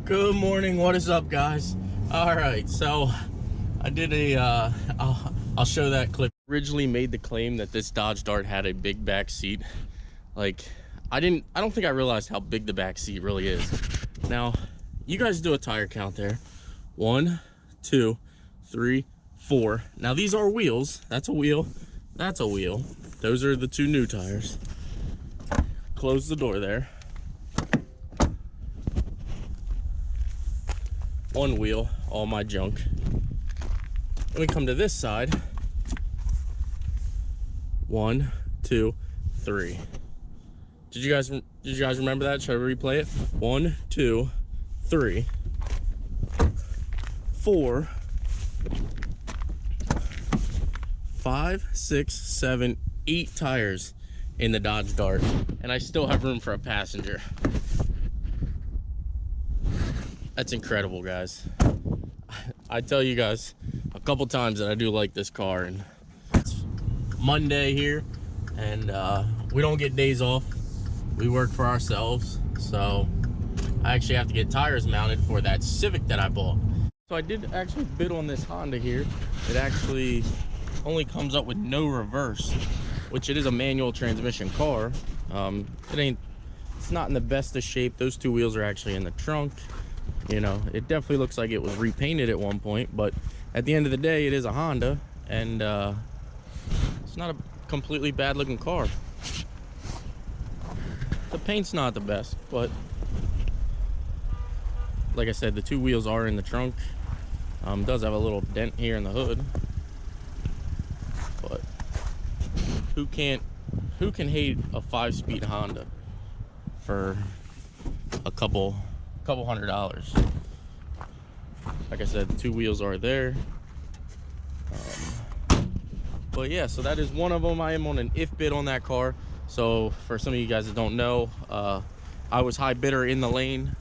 Good morning. What is up, guys? All right, so I did I'll show that clip. Originally made the claim that this Dodge Dart had a big back seat. Like, I don't think I realized how big the back seat really is. Now, you guys do a tire count there. 1, 2, 3, 4. Now these are wheels. That's a wheel. That's a wheel. Those are the 2 new tires. Close the door there. 1 wheel, all my junk. Then we come to this side. 1, 2, 3. Did you guys remember that? Should I replay it? 1, 2, 3, 4, 5, 6, 7, 8 tires in the Dodge Dart, and I still have room for a passenger. That's incredible, guys. I tell you guys a couple times that I do like this car, and it's Monday here, and we don't get days off. We work for ourselves, so I actually have to get tires mounted for that Civic that I bought. So I did actually bid on this Honda here. It actually only comes up with no reverse, which it is a manual transmission car. It's not in the best of shape. Those 2 wheels are actually in the trunk. You know, it definitely looks like it was repainted at one point, but at the end of the day, it is a Honda, and it's not a completely bad looking car. The paint's not the best, but like I said, the 2 wheels are in the trunk. Does have a little dent here in the hood, but who can hate a 5-speed Honda for a couple $100? Like I said, the 2 wheels are there. But yeah, so that is one of them. I am on an if bid on that car. So for some of you guys that don't know, I was high bidder in the lane,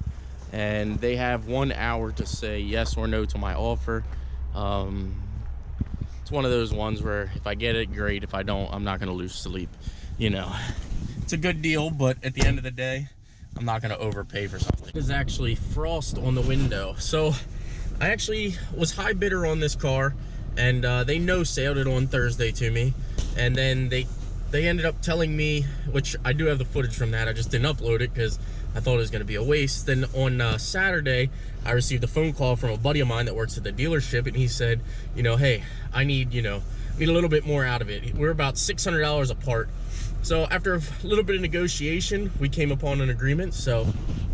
and they have 1 hour to say yes or no to my offer. It's one of those ones where if I get it, great. If I don't, I'm not going to lose sleep. You know, it's a good deal, but at the end of the day, I'm not going to overpay for something. There's actually frost on the window. So I actually was high bidder on this car, and they no-sailed it on Thursday to me. And then they ended up telling me, which I do have the footage from that, I just didn't upload it because I thought it was going to be a waste. Then on Saturday, I received a phone call from a buddy of mine that works at the dealership, and he said, you know, hey, I need a little bit more out of it. We're about $600 apart. So after a little bit of negotiation, we came upon an agreement. So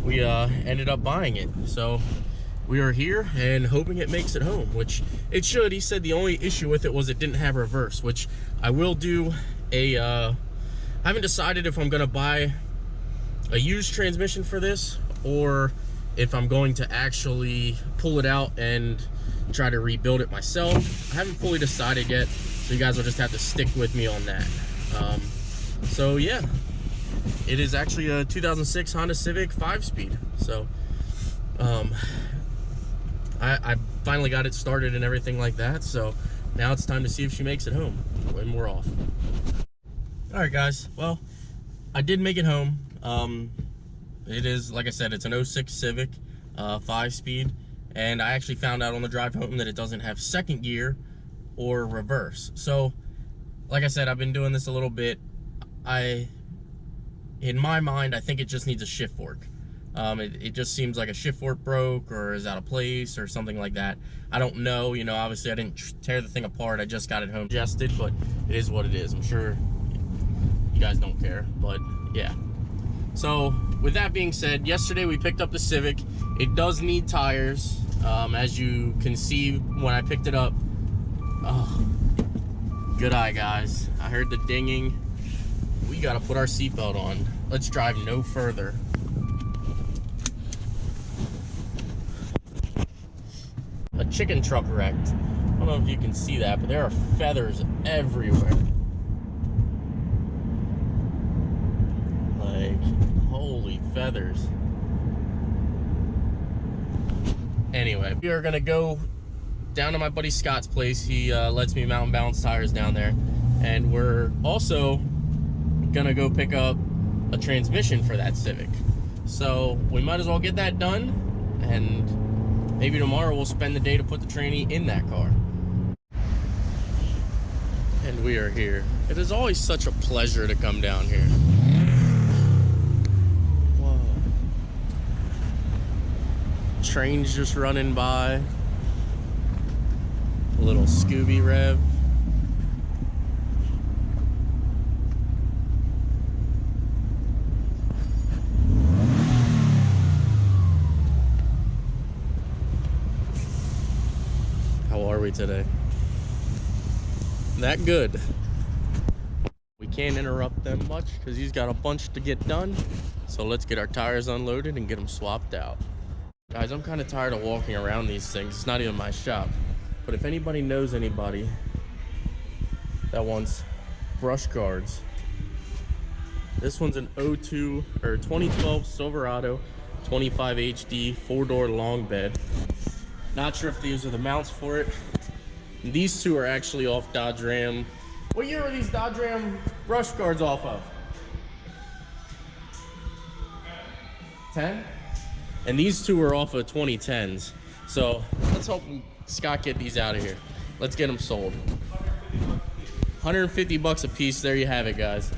we ended up buying it. So we are here and hoping it makes it home, which it should. He said the only issue with it was it didn't have reverse, which I will do I haven't decided if I'm going to buy a used transmission for this or if I'm going to actually pull it out and try to rebuild it myself. I haven't fully decided yet, so you guys will just have to stick with me on that. So yeah, it is actually a 2006 Honda Civic 5-speed. So I finally got it started and everything like that. So now it's time to see if she makes it home when we're off. All right, guys. Well, I did make it home. It is, like I said, it's an 06 Civic 5-speed, and I actually found out on the drive home that it doesn't have second gear or reverse. So like I said, I've been doing this a little bit. In my mind, I think it just needs a shift fork. It just seems like a shift fork broke or is out of place or something like that. I don't know. You know, obviously I didn't tear the thing apart. I just got it home adjusted, but it is what it is. I'm sure you guys don't care, but yeah. So with that being said, yesterday we picked up the Civic. It does need tires. As you can see when I picked it up. Oh, good eye, guys. I heard the dinging. We got to put our seatbelt on. Let's drive no further. A chicken truck wrecked. I don't know if you can see that, but there are feathers everywhere. Like, holy feathers. Anyway, we are going to go down to my buddy Scott's place. He lets me mount and balance tires down there. And we're also gonna go pick up a transmission for that Civic. So we might as well get that done and maybe tomorrow we'll spend the day to put the tranny in that car. And we are here. It is always such a pleasure to come down here. Whoa. Trains just running by. A little Scooby rev. How are we today? That good. We can't interrupt them much because he's got a bunch to get done. So let's get our tires unloaded and get them swapped out. Guys, I'm kind of tired of walking around these things. It's not even my shop. But if anybody knows anybody that wants brush guards, this one's an 2012 Silverado 25 HD 4-door long bed. Not sure if these are the mounts for it. These two are actually off Dodge Ram. What year are these Dodge Ram brush guards off of? 10? And these two are off of 2010s. So let's hope Scott get these out of here. Let's get them sold. 150 bucks a piece. There you have it, guys.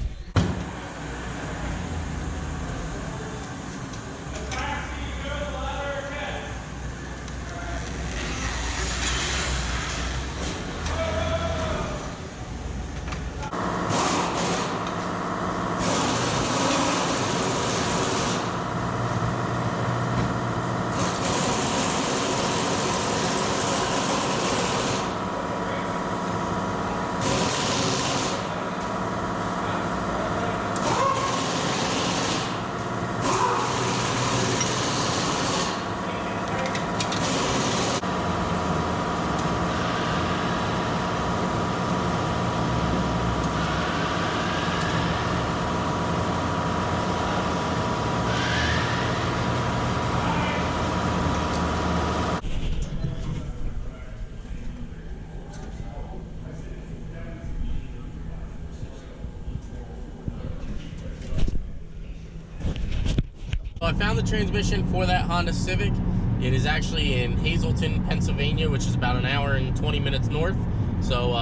I found the transmission for that Honda Civic. It is actually in Hazleton, Pennsylvania, which is about an hour and 20 minutes north. So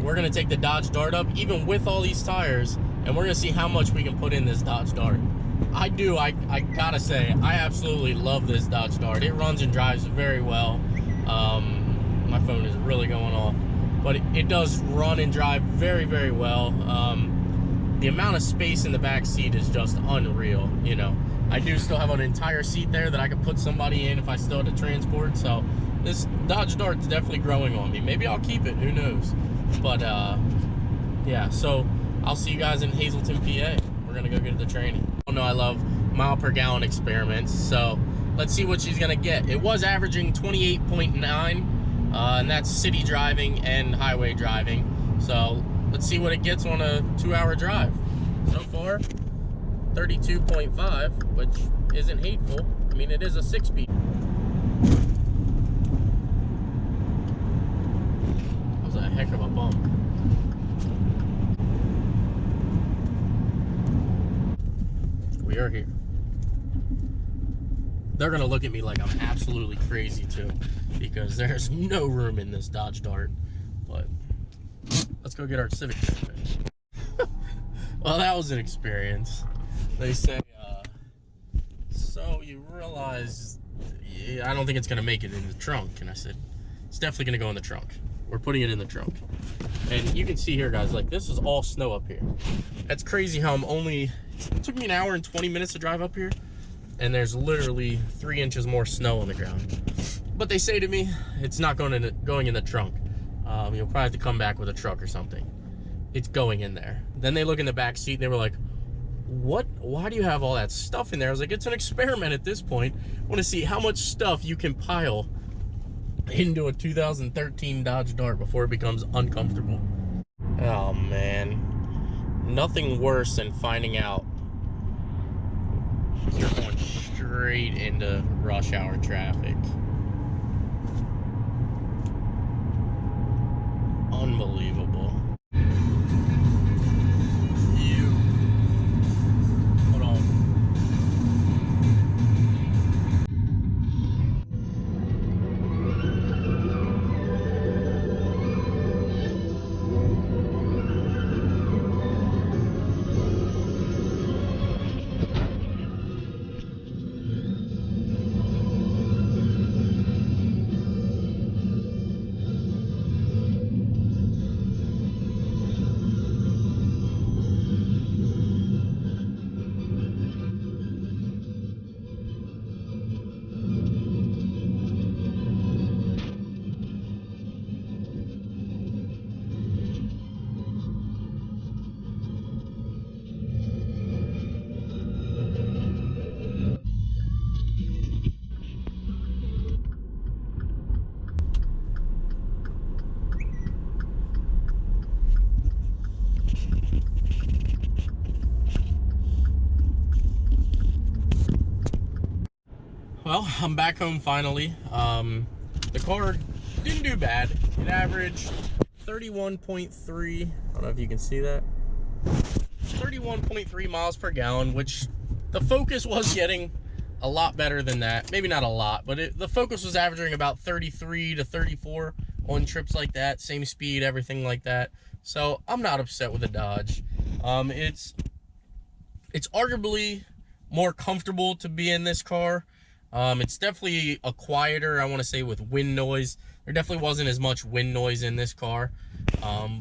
we're gonna take the Dodge Dart up, even with all these tires, and we're gonna see how much we can put in this Dodge Dart. I gotta say, I absolutely love this Dodge Dart. It runs and drives very well. My phone is really going off, but it does run and drive very, very well. The amount of space in the back seat is just unreal, you know. I do still have an entire seat there that I could put somebody in if I still had to transport, so this Dodge Dart's definitely growing on me. Maybe I'll keep it, who knows. But, yeah, so I'll see you guys in Hazleton, PA. We're gonna go get the training. Oh no, I love mile per gallon experiments, so let's see what she's gonna get. It was averaging 28.9, and that's city driving and highway driving, so let's see what it gets on a 2-hour drive. So far, 32.5, which isn't hateful. I mean, it is a 6-speed. That was a heck of a bump. We are here. They're gonna look at me like I'm absolutely crazy too, because there's no room in this Dodge Dart, but let's go get our Civic. Well, that was an experience. They say, so you realize, yeah, I don't think it's gonna make it in the trunk. And I said, it's definitely gonna go in the trunk. We're putting it in the trunk. And you can see here, guys, like this is all snow up here. That's crazy how it took me an hour and 20 minutes to drive up here, and there's literally 3 inches more snow on the ground. But they say to me, it's not going in the trunk. You'll probably have to come back with a truck or something. It's going in there. Then they look in the back seat and they were like, what? Why do you have all that stuff in there? I was like, it's an experiment at this point. I want to see how much stuff you can pile into a 2013 Dodge Dart before it becomes uncomfortable. Oh man, nothing worse than finding out you're going straight into rush hour traffic. Unbelievable. Hold on. Well, I'm back home finally. The car didn't do bad. It averaged 31.3, I don't know if you can see that, 31.3 miles per gallon, which the Focus was getting a lot better than that. Maybe not a lot, but the Focus was averaging about 33 to 34 on trips like that, same speed, everything like that. So I'm not upset with the Dodge. It's arguably more comfortable to be in this car. It's definitely a quieter, I want to say, with wind noise. There definitely wasn't as much wind noise in this car,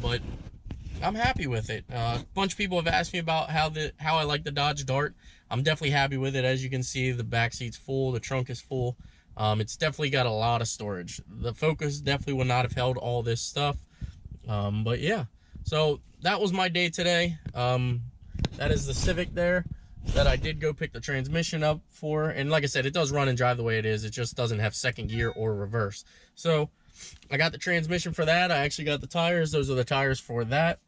but I'm happy with it. A bunch of people have asked me about how I like the Dodge Dart. I'm definitely happy with it. As you can see, the back seat's full, the trunk is full. It's definitely got a lot of storage. The Focus definitely would not have held all this stuff. But yeah, so that was my day today. That is the Civic there that I did go pick the transmission up for. And like I said, it does run and drive the way it is. It just doesn't have second gear or reverse. So I got the transmission for that. I actually got the tires. Those are the tires for that.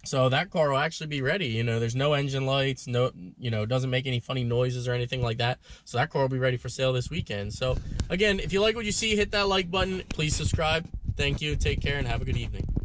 So that car will actually be ready. You know, there's no engine lights, no, you know, doesn't make any funny noises or anything like that. So that car will be ready for sale this weekend. So again, if you like what you see, hit that like button. Please subscribe. Thank you. Take care and have a good evening.